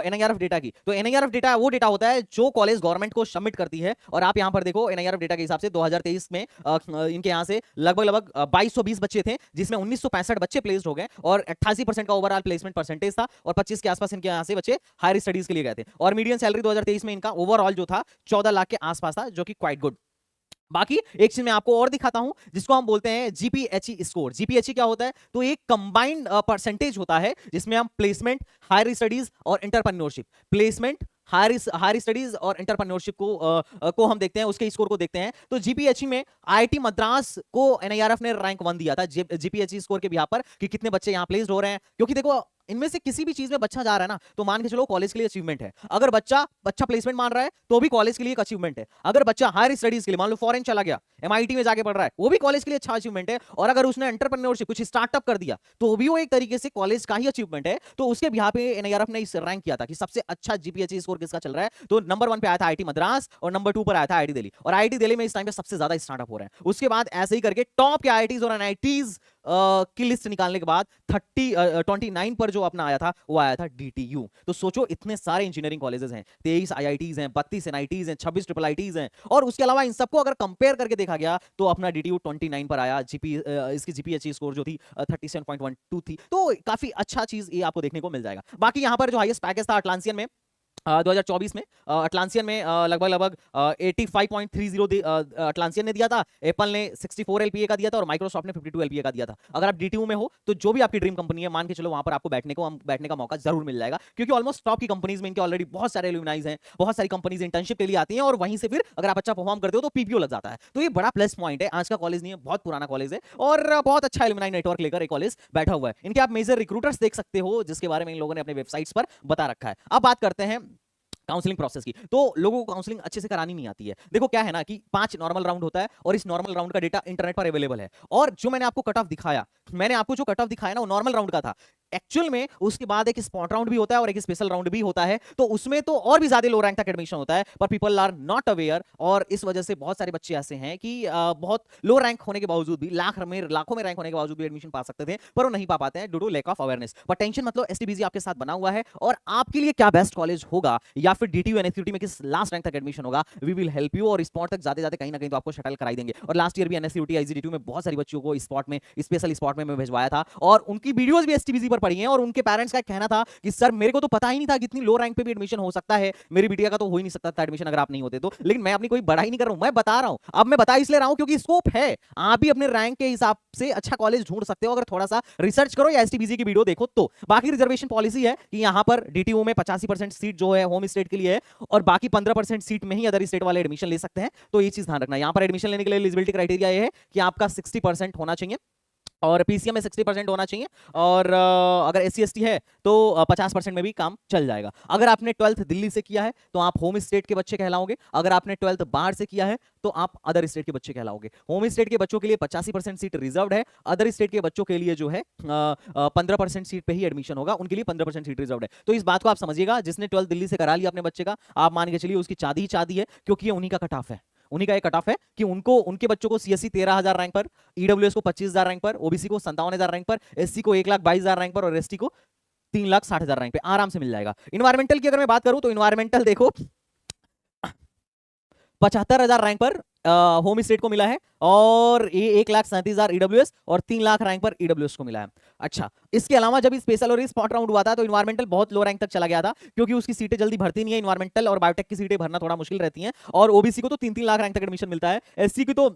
एनआईआरएफ डेटा की। तो एनआईआरएफ डेटा वो डेटा होता है जो कॉलेज गवर्नमेंट को सबमिट करती है। और आप यहां पर देखो एनआईआरएफ डेटा के हिसाब से 2023 में इनके यहां से लगभग 2220 बच्चे थे, जिसमें 1965 बच्चे प्लेस्ड हो गए और 88% का ओवरऑल प्लेसमेंट परसेंटेज था, और 25 के आसपास इनके यहां से बच्चे हायर स्टडीज के लिए गए थे। और मीडियन सैलरी 2023 में इनका ओवरऑल जो था 14 लाख के आसपास था, जो कि क्वाइट गुड। बाकी एक चीज मैं आपको और दिखाता हूं जिसको हम बोलते हैं जीपीएचई स्कोर। जीपीएचई क्या होता है, तो एक कंबाइंड परसेंटेज होता है जिसमें हम प्लेसमेंट, हायर स्टडीज और एंटरप्रेन्योरशिप, प्लेसमेंट, हायर स्टडीज और एंटरप्रेन्योरशिप को हम देखते हैं, उसके स्कोर को देखते हैं। तो जीपीएचई में आईआईटी मद्रास को एनआईआरएफ ने रैंक 1 दिया था जीपीएचई स्कोर के बिहाफ पर कि कितने बच्चे यहां प्लेस्ड हो रहे हैं। क्योंकि देखो इनमें से किसी भी चीज में बच्चा जा रहा है ना, तो मान के चलो कॉलेज के लिए अचीवमेंट है। अगर बच्चा अच्छा प्लेसमेंट मान रहा है तो भी कॉलेज के लिए एक अचीवमेंट है। अगर बच्चा हायर स्टडीज के लिए मान लो फॉरेन चला गया, एमआईटी में जाके पढ़ रहा है, वो भी कॉलेज के लिए अच्छा अचीवमेंट है। और अगर उसने एंटरप्रेन्योरशिप कुछ स्टार्टअप कर दिया तो भी वो एक तरीके से कॉलेज का ही अचीवमेंट है। तो उसके बिहाफ पे एनआईआरएफ ने इस रैंक किया था कि सबसे अच्छा जीपीएचई स्कोर किसका चल रहा है। तो नंबर 1 पे आया था आईआईटी मद्रास और नंबर 2 पर आया था आईआईटी दिल्ली। और आईआईटी दिल्ली में इस टाइम पे सबसे ज्यादा स्टार्टअप हो रहे हैं। उसके बाद ऐसे ही करके टॉप के आईआईटीज और एनआईटीज की लिस्ट निकालने के बाद 29 पर जो अपना आया था वो आया था डीटीयू। तो सोचो इतने सारे इंजीनियरिंग कॉलेजेस हैं, 23 आईआईटीज हैं, 32 एनआईटीज हैं, 26 ट्रिपल आईटीज हैं, और उसके अलावा इन सबको अगर कंपेयर करके देखा गया तो अपना डीटीयू 29 पर आया। इसकी जीपीएचई स्कोर जो थी 37.12 थी। तो काफी अच्छा चीज ये आपको देखने को मिल जाएगा। बाकी यहां पर जो हाईएस्ट पैकेज था अटलांटियन में 2024 में, अटलांटियन में लगभग 85.30 अटलांटियन ने दिया था, एप्पल ने 64 एलपीए का दिया था और माइक्रोसॉफ्ट ने 52 एलपीए का दिया था। अगर आप डीटीयू में हो तो जो भी आपकी ड्रीम कंपनी है मान के चलो वहां पर आपको बैठने का मौका जरूर मिल जाएगा, क्योंकि ऑलमोस्ट टॉप की कंपनीज में इनके ऑलरेडी बहुत सारे एलुमनाइज हैं, बहुत सारी कंपनीज इंटर्नशिप के लिए आती हैं, और वहीं से फिर अगर आप अच्छा परफॉर्म करते हो तो पीपीओ लग जाता है। तो ये बड़ा प्लस पॉइंट है। आज का कॉलेज नहीं है, बहुत पुराना कॉलेज है और बहुत अच्छा एलुमनाई नेटवर्क लेकर एक कॉलेज बैठा हुआ है। इनके आप मेजर रिक्रूटर्स देख सकते हो जिसके बारे में इन लोगों ने अपने वेबसाइट्स पर बता रखा है। अब बात करते हैं काउंसलिंग प्रोसेस की। तो लोगों को काउंसलिंग अच्छे से करानी नहीं आती है। देखो क्या है ना कि 5 नॉर्मल राउंड होता है और इस नॉर्मल राउंड का डेटा इंटरनेट पर अवेलेबल है। और जो मैंने आपको कट ऑफ दिखाया मैंने आपको जो कट ऑफ दिखाया ना वो नॉर्मल राउंड का था। एक्चुअल में उसके बाद एक स्पॉट राउंड भी होता है और एक स्पेशल राउंड भी होता है, तो उसमें तो और भी ज्यादा लो रैंक तक एडमिशन होता है, पर पीपल आर नॉट अवेयर, और इस वजह से बहुत सारे बच्चे ऐसे हैं कि बहुत लो रैंक होने के बावजूद भी, लाखों में रैंक होने के बावजूद भी एडमिशन पा सकते थे, पर वो नहीं पा पाते हैं due to lack of awareness. पर टेंशन मतलब एसटीबीजी आपके साथ बना हुआ है, और आपके लिए क्या बेस्ट कॉलेज होगा या फिर डीटीयू एनएसयूटी में किस लास्ट रैंक तक एडमिशन होगा, वी विल हेल्प यू, और स्पॉट तक जाते जाते कहीं ना कहीं तो आपको शटल कराई देंगे। और लास्ट ईयर भी एनएसयूटी आईजीडीटीयू में बहुत सारी बच्चों को स्पॉट में, स्पेशल स्पॉट में मैं भेजवाया था, और उनकी वीडियोस भी एसटीबीजी पर पड़ी हैं, और उनके पेरेंट्स का कहना था कि सर मेरे को तो पता ही नहीं था कि इतनी लो रैंक पे भी एडमिशन हो सकता है, मेरी बिटिया का तो हो ही नहीं सकता था एडमिशन अगर आप नहीं होते तो। लेकिन मैं अपनी कोई बड़ाई नहीं कर रहा हूं, मैं बता रहा हूं, अब मैं बता इसलिए रहा हूं क्योंकि स्कोप है, आप भी अपने रैंक के हिसाब से अच्छा कॉलेज ढूंढ सकते हो अगर थोड़ा सा रिसर्च करो या एसटीबीजी की वीडियो देखो तो। बाकी रिजर्वेशन पॉलिसी है कि यहां पर डीटीयू में 85% सीट जो है होम स्टेट के लिए है, और बाकी 15% सीट में ही अदर स्टेट वाले एडमिशन ले सकते हैं, तो ये चीज ध्यान रखना। यहां पर एडमिशन लेने के लिए एलिजिबिलिटी क्राइटेरिया ये है कि आपका 60% होना चाहिए, और पीसीएम में 60% होना चाहिए, और अगर एससी एसटी है तो 50% में भी काम चल जाएगा। अगर आपने 12th दिल्ली से किया है तो आप होम स्टेट के बच्चे कहलाओगे, अगर आपने 12th बाहर से किया है तो आप अदर स्टेट के बच्चे कहलाओगे। होम स्टेट के बच्चों के लिए 85% सीट रिजर्व्ड है, अदर स्टेट के बच्चों के लिए जो है 15% सीट पे ही एडमिशन होगा, उनके लिए 15% सीट रिजर्व्ड है। तो इस बात को आप समझिएगा, जिसने 12th दिल्ली से करा लिया अपने बच्चे का, आप मान के चलिए उसकी चादी ही चादी है, क्योंकि ये उन्हीं का कट ऑफ है, उन्हीं का एक कट ऑफ है कि उनको, उनके बच्चों को सीएससी 13,000 रैंक पर, ईडब्ल्यूएस को 25,000 रैंक पर, ओबीसी को 57,000 रैंक पर, एससी को 1,22,000 रैंक पर, और एसटी को 3,60,000 रैंक पे आराम से मिल जाएगा। इन्वायरमेंटल की अगर मैं बात करूं तो इन्वायरमेंटल देखो 75,000 रैंक पर होम स्टेट को मिला है, और ये 1,37,000 ईडब्ल्यूएस और 3 लाख रैंक पर ईडब्ल्यूएस को मिला है। अच्छा, इसके अलावा जब स्पेशल और स्पॉट राउंड हुआ था तो इन्वायरमेंटल बहुत लो रैंक तक चला गया था, क्योंकि उसकी सीटें जल्दी भरती नहीं है, इन्वायरमेंटल और बायोटेक की सीटें भरना थोड़ा मुश्किल रहती हैं, और ओबीसी को तो 3-3 लाख रैंक तक एडमिशन मिलता है, एससी की तो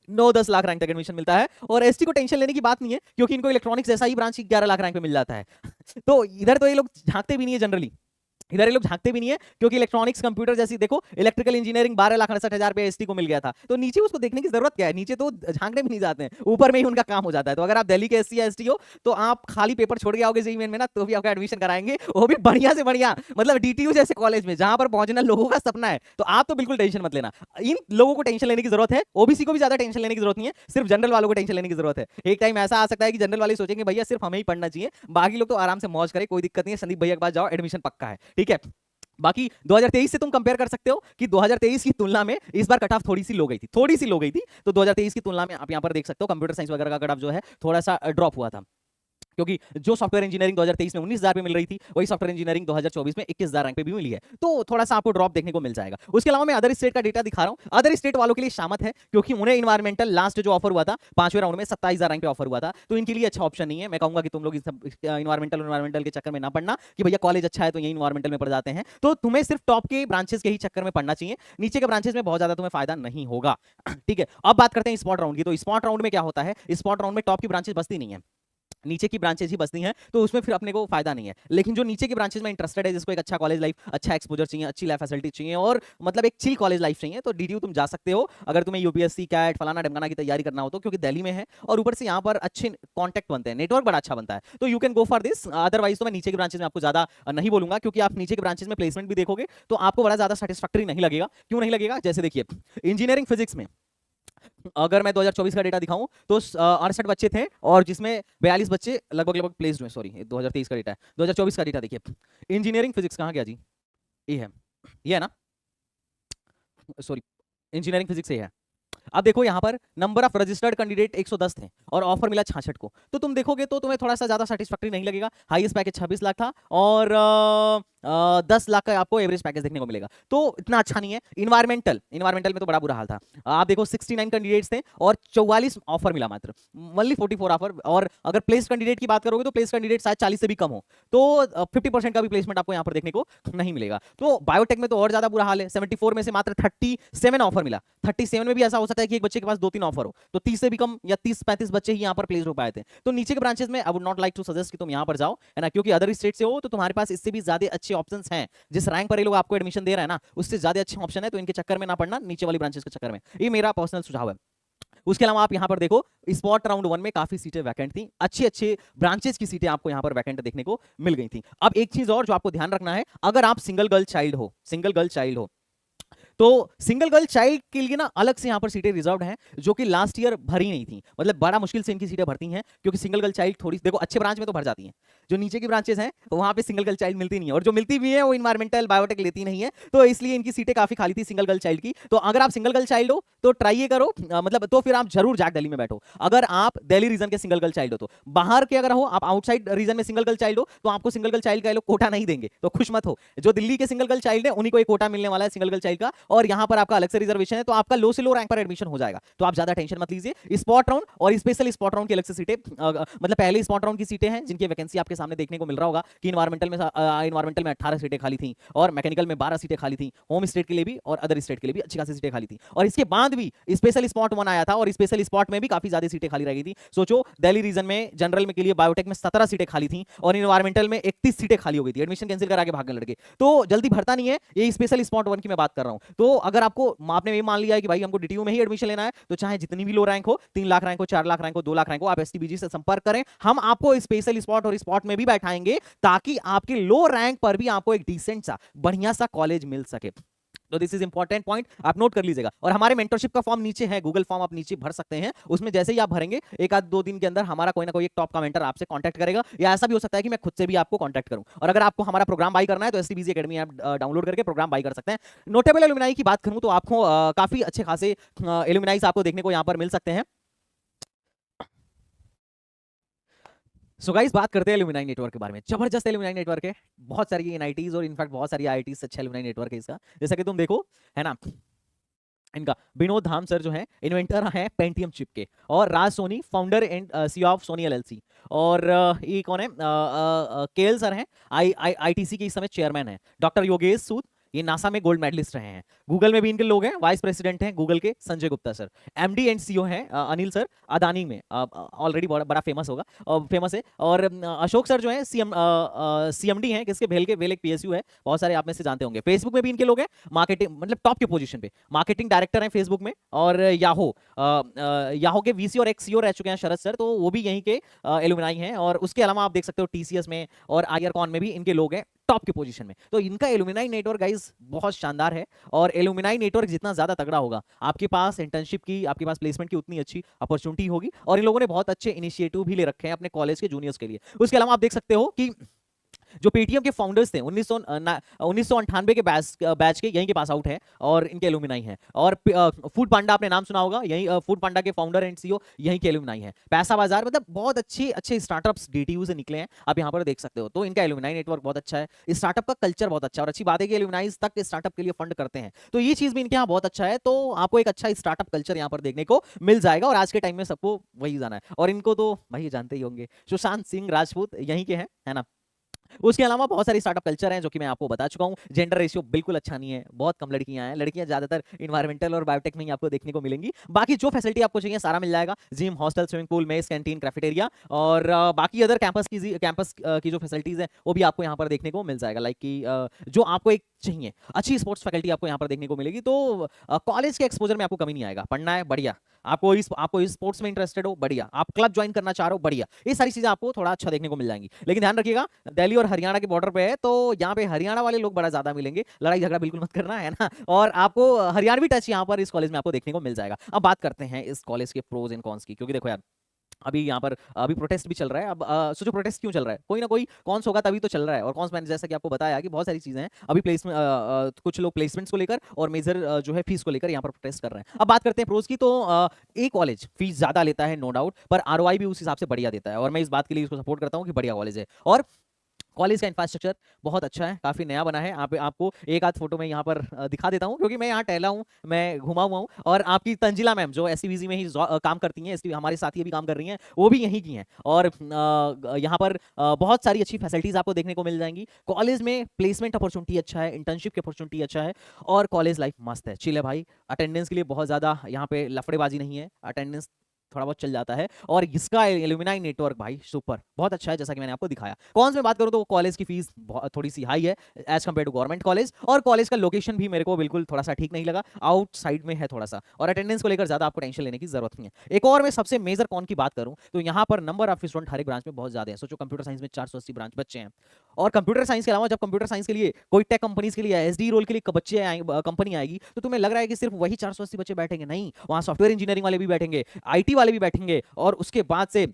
9-10 लाख रैंक तक एडमिशन मिलता है, और एसटी को टेंशन लेने की बात नहीं है क्योंकि इनको इलेक्ट्रॉनिक्स जैसा ही ब्रांच 11 लाख रैंक पे मिल जाता है। तो इधर तो ये लोग झांकते भी नहीं है जनरली, इधर ये लोग झांकते भी नहीं है, क्योंकि इलेक्ट्रॉनिक्स कंप्यूटर जैसी देखो, इलेक्ट्रिकल इंजीनियरिंग 12,68,000 पे एसटी को मिल गया था, तो नीचे उसको देखने की जरूरत क्या है, नीचे तो झांकने भी नहीं जाते हैं, ऊपर में ही उनका काम हो जाता है। तो अगर आप दिल्ली के एससी या एसटी हो तो आप खाली पेपर छोड़ के आओगे जेईई मेन में ना, तो भी आपका एडमिशन कराएंगे, वो भी बढ़िया से बढ़िया, मतलब डीटीयू जैसे कॉलेज में जहां पर पहुंचना लोगों का सपना है। तो आप तो बिल्कुल टेंशन मत लेना, इन लोगों को टेंशन लेने की जरूरत है, ओबीसी को भी ज्यादा टेंशन लेने की जरूरत नहीं है, सिर्फ जनरल वालों को टेंशन लेने की जरूरत है। एक टाइम ऐसा आ सकता है कि जनरल वाले सोचेंगे भैया सिर्फ हमें ही पढ़ना चाहिए, बाकी लोग तो आराम से मौज करें, कोई दिक्कत नहीं है, संदीप भैया के पास जाओ, एडमिशन पक्का है, ठीक है। बाकी 2023 से तुम कंपेयर कर सकते हो कि 2023 की तुलना में इस बार कट ऑफ थोड़ी सी लो गई थी, तो 2023 की तुलना में आप यहां पर देख सकते हो कंप्यूटर साइंस वगैरह का कट ऑफ जो है थोड़ा सा ड्रॉप हुआ था, क्योंकि जो सॉफ्टवेयर इंजीनियरिंग 2023 में 19,000 पे मिल रही थी, वही सॉफ्टवेयर इंजीनियरिंग 2024 में 21,000 रैंक पे भी मिली है, तो थोड़ा सा आपको ड्रॉप देखने को मिल जाएगा। उसके अलावा मैं अदर स्टेट का डेटा दिखा रहा हूं, अदर स्टेट वालों के लिए शामत है, क्योंकि उन्हें इन्वायरमेंटल लास्ट जो ऑफर हुआ था 5वें राउंड में 27,000 रैंक पे ऑफर हुआ था, तो इनके लिए अच्छा ऑप्शन नहीं है। मैं कहूंगा कि तुम लोग इन्वायरमेंटल के चक्कर में ना पड़ना कि भैया कॉलेज अच्छा है तो यही इन्वायरमेंटल में पढ़ जाते हैं, तो तुम्हें सिर्फ टॉप के ब्रांचेस के ही चक्कर में पढ़ना चाहिए, नीचे के ब्रांचेस में बहुत ज्यादा तुम्हें फायदा नहीं होगा। ठीक है, अब बात करते हैं स्पॉट राउंड की। तो स्पॉट राउंड में क्या होता है, स्पॉट राउंड में टॉप की ब्रांचेस बचती नहीं है, नीचे की ब्रांचेज ही बचती हैं, तो उसमें फिर अपने को फायदा नहीं है। लेकिन जो नीचे की ब्रांचेज में इंटरेस्टेड है, जिसको एक अच्छा कॉलेज लाइफ, अच्छा एक्सपोजर चाहिए, अच्छी लाइफ फैसिलिटी चाहिए, और मतलब एक चिल कॉलेज लाइफ चाहिए, तो डीटीयू तुम जा सकते हो अगर तुम्हें यूपीएससी कैट फलाना ढमकाना की तैयारी करना हो तो, क्योंकि दिल्ली में है और ऊपर से यहाँ पर अच्छे कॉन्टैक्ट बनते हैं, नेटवर्क बड़ा अच्छा बनता है, तो you can go for this. Otherwise तो मैं नीचे के ब्रांचेज में आपको ज्यादा नहीं बोलूंगा, क्योंकि आप नीचे के ब्रांचेज में प्लेसमेंट भी देखोगे तो आपको बड़ा ज्यादा सेटिस्फैक्टरी नहीं लगेगा। क्यों नहीं लगेगा, जैसे देखिए इंजीनियरिंग फिजिक्स में अगर मैं 2024 का डेटा दिखाऊं तो 68 बच्चे थे, और जिसमें 42 बच्चे लगभग प्लेस्ड हुए। सॉरी, 2023 का डेटा है, 2024 का डेटा देखिए। इंजीनियरिंग फिजिक्स कहाँ गया जी, ये है ना, सॉरी इंजीनियरिंग फिजिक्स ये है। अब देखो यहाँ पर नंबर ऑफ रजिस्टर्ड कैंडिडेट 110 थे और ऑफर मिला 66 को, तो तुम देखोगे तो तुम्हें थोड़ा सा ज्यादा सेटिस्फैक्टरी नहीं लगेगा। हाईएस्ट पैकेज 26 लाख था और 10 लाख का आपको एवरेज पैकेज देखने को मिलेगा, तो इतना अच्छा नहीं है। इन्वायरमेंटल में तो बड़ा बुरा हाल था। आप देखो 69 कैंडिडेट्स थे और 44 ऑफर मिला, मात्र ओनली 44 ऑफर। और अगर प्लेस कैंडिडेट की बात करोगे तो प्लेस कैंडिडेट शायद 40 से भी कम हो, तो 50% का भी प्लेसमेंट आपको यहाँ पर देखने को नहीं मिलेगा। तो बायोटेक में तो और ज्यादा बुरा हाल है, 74 में से मात्र 37 ऑफर मिला। 37 में भी ऐसा हो सकता है कि एक बच्चे के पास 2-3 ऑफर हो, तो 30 से भी कम या 30-35 बच्चे ही यहाँ पर प्लेस हो पाए थे। तो नीचे के ब्रांचेस में I would not like to suggest कि तुम यहाँ पर जाओ, है ना, क्योंकि अदर स्टेट से हो तो तुम्हारे पास इससे भी ज्यादा अच्छे ऑप्शंस हैं। जिस रैंक पर ये लोग आपको एडमिशन दे रहे हैं ना, उससे ज्यादा अच्छे ऑप्शन है, तो इनके चक्कर में ना पड़ना, नीचे वाली ब्रांचेस के चक्कर में। ये मेरा पर्सनल सुझाव है। उसके अलावा आप यहां पर देखो स्पॉट राउंड 1 में काफी सीटें वैकेंट थी, अच्छे अच्छे ब्रांचेस की सीटें आपको यहां पर वैकेंट देखने को मिल गई थी। अब एक चीज और जो आपको ध्यान रखना है, अगर आप सिंगल गर्ल चाइल्ड हो तो सिंगल गर्ल चाइल्ड के लिए ना अलग से यहाँ पर सीटें रिजर्व्ड हैं, जो कि लास्ट ईयर भरी नहीं थी, मतलब बड़ा मुश्किल से इनकी सीटें भरती हैं, क्योंकि सिंगल गर्ल चाइल्ड थोड़ी देखो अच्छे ब्रांच में तो भर जाती हैं, जो नीचे की ब्रांचेस हैं वहां पे सिंगल गर्ल चाइल्ड मिलती नहीं है, और जो मिलती भी है वो इन्वायरमेंटल बायोटेक लेती नहीं है, तो इसलिए इनकी सीटें काफी खाली थी सिंगल गर्ल चाइल्ड की। तो अगर आप सिंगल गर्ल चाइल्ड हो तो ट्राई ये करो, मतलब तो फिर आप जरूर जैक दिल्ली में बैठो। अगर आप दिल्ली रीजन के सिंगल गर्ल चाइल्ड हो तो, बाहर के अगर हो आप आउटसाइड रीजन में सिंगल गर्ल चाइल्ड हो तो आपको सिंगल गर्ल चाइल्ड का ये लोग कोटा नहीं देंगे, तो खुश मत हो। जो दिल्ली के सिंगल गर्ल चाइल्ड है उन्हीं को एक कोटा मिलने वाला है सिंगल गर्ल चाइल्ड का, और यहाँ पर आपका अलग से रिजर्वेशन है, तो आपका लो से लो रैंक पर एडमिशन हो जाएगा, तो आप ज्यादा टेंशन मत लीजिए। स्पॉट राउंड और स्पेशल स्पॉट राउंड की अलग से सीटें, मतलब पहले स्पॉट राउंड की सीटें हैं जिनकी वैकेंसी आपके सामने देखने को मिल रहा होगा कि इन्वायरमेंटल में 18 सीटें खाली थी, और मैकेनिकल में 12 सीटें खाली थी, होम स्टेट के लिए भी और अदर स्टेट के लिए भी अच्छी खासी सीटें खाली थी। और इसके बाद भी स्पेशल स्पॉट 1 आया था, और स्पेशल स्पॉट में भी काफी ज्यादा सीटें खाली रह गई थी। सोचो दिल्ली रीजन में जनरल में के लिए बायोटेक में 17 सीटें खाली थी, और इन्वायरमेंटल में 31 सीटें खाली हो गई थी, एडमिशन कैंसिल करा के भागने लड़के, तो जल्दी भरता नहीं है। ये स्पेशल स्पॉट 1 की मैं बात कर रहा हूं। तो अगर आपको आपने ये मान लिया है कि भाई हमको डीटीयू में ही एडमिशन लेना है, तो चाहे जितनी भी लो रैंक हो, 3 लाख रैंक हो, 4 लाख रैंक हो, 2 लाख रैंक हो, आप एसटीबीजी से संपर्क करें, हम आपको स्पेशल स्पॉट और स्पॉट में भी बैठाएंगे, ताकि आपके लो रैंक पर भी आपको एक डिसेंट सा बढ़िया सा कॉलेज मिल सके। तो दिस इज इंपॉर्टेंट पॉइंट, आप नोट कर लीजिएगा। और हमारे मेंटरशिप का फॉर्म नीचे है, गूगल फॉर्म आप नीचे भर सकते हैं, उसमें जैसे ही आप भरेंगे 1-2 दिन के अंदर हमारा कोई ना कोई एक टॉप का मेंटर आपसे कांटेक्ट करेगा, या ऐसा भी हो सकता है कि मैं खुद से भी आपको कांटेक्ट करूं। और अगर आपको हमारा प्रोग्राम बाई करना है तो एसटीबीजी एकेडमी ऐप डाउनलोड करके प्रोग्राम बाई कर सकते हैं। नोटेबल एलुमनाई की बात करूं तो आपको काफी अच्छे खासे एलुमनाइज आपको देखने को यहां पर मिल सकते हैं। सो गाइस बात करते हैं एलुमनाई नेटवर्क के बारे में। जबरदस्त एलुमनाई नेटवर्क है, बहुत सारी एनआईटीज और इनफैक्ट बहुत सारी आईआईटीज से अच्छा एलुमनाई नेटवर्क है इसका, जैसा कि तुम देखो है ना। इनका विनोद धाम सर जो है इन्वेंटर हैं पेंटियम चिप के, और Raj Soni founder and CEO of Sony LLC, और ये कौन है, केएल सर हैं आईटीसी के इस समय चेयरमैन हैं। डॉक्टर योगेश सूद ये नासा में गोल्ड मेडलिस्ट रहे हैं। गूगल में भी इनके लोग हैं, वाइस प्रेसिडेंट हैं गूगल के Sanjay Gupta sir. MD and CEO हैं अनिल सर अदानी में, ऑलरेडी बड़ा फेमस होगा, फेमस है। और अशोक सर जो है सीएमडी हैं किसके, भेल के, भेल एक पीएसयू है, बहुत सारे आप में से जानते होंगे। फेसबुक में भी इनके लोग हैं, मार्केटिंग मतलब टॉप के पोजीशन पे मार्केटिंग डायरेक्टर हैं फेसबुक में। और याहो के वीसी और एक्स सीईओ रह चुके हैं शरद सर, तो वो भी यहीं के एलुमनाई हैं। और उसके अलावा आप देख सकते हो टीसीएस में और आईआरकॉन में भी इनके लोग हैं टॉप के पोजीशन में। तो इनका एलुमनाई नेटवर्क गाइस बहुत शानदार है, और एलुमनाई नेटवर्क जितना ज्यादा तगड़ा होगा, आपके पास इंटर्नशिप की, आपके पास प्लेसमेंट की उतनी अच्छी अपॉर्चुनिटी होगी। और इन लोगों ने बहुत अच्छे इनिशिएटिव भी ले रखे हैं अपने कॉलेज के जूनियर्स के लिए। उसके अलावा आप देख सकते हो कि जो पेटीएम के फाउंडर्स थे 1998 के बैच के यहीं के पास आउट है, और इनके एलुमनाई हैं। और फूड पांडा आपने नाम सुना होगा, यही फूड पांडा के फाउंडर एंड सीईओ यहीं के एलुमनाई हैं। पैसा बाजार मतलब बहुत अच्छे अच्छे स्टार्टअप्स डीटीयू से निकले हैं, आप यहाँ पर देख सकते हो। तो इनका एलुमनाई नेटवर्क बहुत अच्छा है, स्टार्टअप का कल्चर बहुत अच्छा है, और अच्छी बात है कि एलुमनाइज तक स्टार्टअप के लिए फंड करते हैं, तो ये चीज भी इनके यहाँ बहुत अच्छा है। तो आपको एक अच्छा स्टार्टअप कल्चर यहाँ पर देखने को मिल जाएगा, और आज के टाइम में सबको वही जाना है। और इनको तो भाई जानते ही होंगे, सुशांत सिंह राजपूत यहीं के हैं, है ना। उसके अलावा बहुत सारी स्टार्टअप कल्चर हैं जो कि मैं आपको बता चुका हूं। जेंडर रेशियो बिल्कुल अच्छा नहीं है, बहुत कम लड़कियां हैं, लड़कियां ज्यादातर इन्वायरमेंटल और बायोटेक में ही आपको देखने को मिलेंगी। बाकी जो फैसिलिटी आपको चाहिए सारा मिल जाएगा, gym, hostel, swimming pool, mess, canteen, cafeteria, और बाकी अदर कैंपस की जो फैसिलिटीज है वो भी आपको यहाँ पर देखने को मिल जाएगा। लाइक कि जो आपको एक चाहिए अच्छी स्पोर्ट्स फैकल्टी आपको यहाँ पर देखने को मिलेगी। तो कॉलेज के एक्सपोजर में आपको कमी नहीं आएगा, पढ़ना है बढ़िया, आपको इस स्पोर्ट्स में इंटरेस्टेड हो बढ़िया, आप क्लब ज्वाइन करना चाह रहे हो बढ़िया, ये सारी चीजें आपको थोड़ा अच्छा देखने को मिल जाएंगी। लेकिन ध्यान रखिएगा दिल्ली और हरियाणा के बॉर्डर पे है, तो यहाँ पे हरियाणा वाले लोग बड़ा ज्यादा मिलेंगे, लड़ाई झगड़ा बिल्कुल मत करना, है ना। और आपको हरियाणवी टच यहाँ पर इस कॉलेज में आपको देखने को मिल जाएगा। अब बात करते हैं इस कॉलेज के प्रोज एंड कॉन्स की, क्योंकि देखो यार अभी यहाँ पर अभी प्रोटेस्ट भी चल रहा है। अब सोचो प्रोटेस्ट क्यों चल रहा है, कोई ना कोई कॉन्स होगा तभी तो चल रहा है। और कॉन्स मैंने जैसा कि आपको बताया कि बहुत सारी चीजें हैं, अभी प्लेसमेंट कुछ लोग प्लेसमेंट्स को लेकर और मेजर जो है फीस को लेकर यहाँ पर प्रोटेस्ट कर रहे हैं। अब बात करते हैं प्रोज की, तो एक कॉलेज फीस ज्यादा लेता है नो डाउट, पर आरओआई भी उस हिसाब से बढ़िया देता है, और मैं इस बात के लिए इसको सपोर्ट करता हूँ कि बढ़िया कॉलेज है। और कॉलेज का इंफ्रास्ट्रक्चर बहुत अच्छा है, काफी नया बना है। आपको एक आध फोटो में यहाँ पर दिखा देता हूँ, क्योंकि मैं यहाँ टहला हूँ, मैं घुमा हुआ हूँ। और आपकी तंजिला मैम जो एससीबीजी में ही काम करती हैं, हमारे साथ ही भी काम कर रही हैं, वो भी यहीं की हैं। और यहाँ पर बहुत सारी अच्छी फैसिलिटीज आपको देखने को मिल जाएंगी। कॉलेज में प्लेसमेंट अपॉर्चुनिटी अच्छा है, इंटर्नशिप की अपॉर्चुनिटी अच्छा है, और कॉलेज लाइफ मस्त है, चिल है भाई। अटेंडेंस के लिए बहुत ज्यादा यहाँ पे लफड़ेबाजी नहीं है, अटेंडेंस थोड़ा बहुत चल जाता है। और इसका एलुमनाई नेटवर्क भाई सुपर बहुत अच्छा है, जैसा कि मैंने आपको दिखाया। कौन से में बात करूं तो कॉलेज की फीस थोड़ी सी हाई है as compare to government college, और कॉलेज का लोकेशन भी मेरे को बिल्कुल थोड़ा सा ठीक नहीं लगा, आउटसाइड में है थोड़ा सा, और अटेंडेंस को लेकर ज्यादा आपको टेंशन लेने की जरूरत नहीं है। एक और मैं सबसे मेजर कौन की बात करूं तो यहाँ पर नंबर ऑफ स्टूडेंट हर एक ब्रांच में बहुत ज्यादा है। सोचो कंप्यूटर साइंस में 480 ब्रांच बच्चे हैं, और कंप्यूटर साइंस के अलावा जब कंप्यूटर साइंस के लिए कोई टेक कंपनीज के लिए एसडी रोल के लिए बच्चे कंपनी आएगी, तो तुम्हें लग रहा है कि सिर्फ वही 480 बच्चे बैठेंगे? नहीं, वहां सॉफ्टवेयर इंजीनियरिंग वाले भी बैठेंगे, आईटी वाले भी बैठेंगे, और उसके बाद से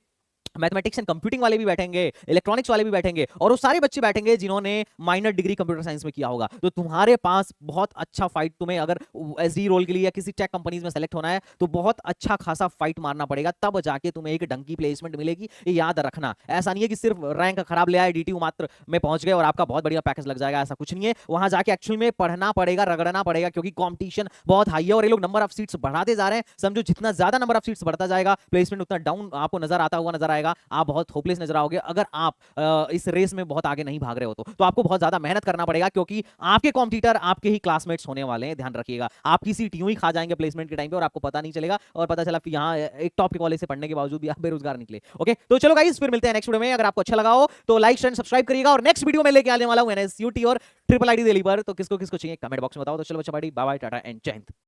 मैथमेटिक्स एंड कंप्यूटिंग वाले भी बैठेंगे, इलेक्ट्रॉनिक्स वाले भी बैठेंगे, और वो सारे बच्चे बैठेंगे जिन्होंने माइनर डिग्री कंप्यूटर साइंस में किया होगा। तो तुम्हारे पास बहुत अच्छा फाइट, तुम्हें अगर एसडी रोल के लिए या किसी टेक कंपनीज में सेलेक्ट होना है तो बहुत अच्छा खासा फाइट मारना पड़ेगा, तब जाके तुम्हें एक डंकी प्लेसमेंट मिलेगी। ये याद रखना। ऐसा नहीं है कि सिर्फ रैंक खराब ले आए, डीटीयू मात्र में पहुंच गए और आपका बहुत बढ़िया पैकेज लग जाएगा, ऐसा कुछ नहीं है। वहां जाके एक्चुअल में पढ़ना पड़ेगा, रगड़ना पड़ेगा, क्योंकि कॉम्पिटिशन बहुत हाई है और ये लोग नंबर ऑफ सीट्स बढ़ाते जा रहे हैं। समझो जितना ज्यादा नंबर ऑफ सीट्स बढ़ता जाएगा, प्लेसमेंट उतना डाउन आपको नजर आता हुआ नजर आएगा। आप बहुत होपलेस नजर आओगे अगर आप इस रेस में बहुत आगे नहीं भाग रहे हो। तो आपको बहुत ज्यादा मेहनत करना पड़ेगा, क्योंकि आपके कॉम्पिटिटर आपके ही क्लासमेट्स होने वाले हैं, ध्यान रखिएगा। आपकी सीट यूं ही खा जाएंगे प्लेसमेंट के टाइम पे और आपको पता नहीं चलेगा, और पता चला कि यहाँ एक टॉप के कॉलेज से पढ़ने के बावजूद भी आप बेरोजगार निकले। ओके, तो चलो गाइस, फिर मिलते हैं नेक्स्ट वीडियो में। अगर आपको अच्छा लगा हो तो लाइक शेयर सब्सक्राइब करिएगा, और नेक्स्ट वीडियो में लेके आने वाला हूं एनएसयूटी और ट्रिपल आईटी दिल्ली पर। तो किसको किसको चाहिए कमेंट बॉक्स में बताओ। तो चलो बच्चा, बाय बाय, टाटा एंड जय हिंद।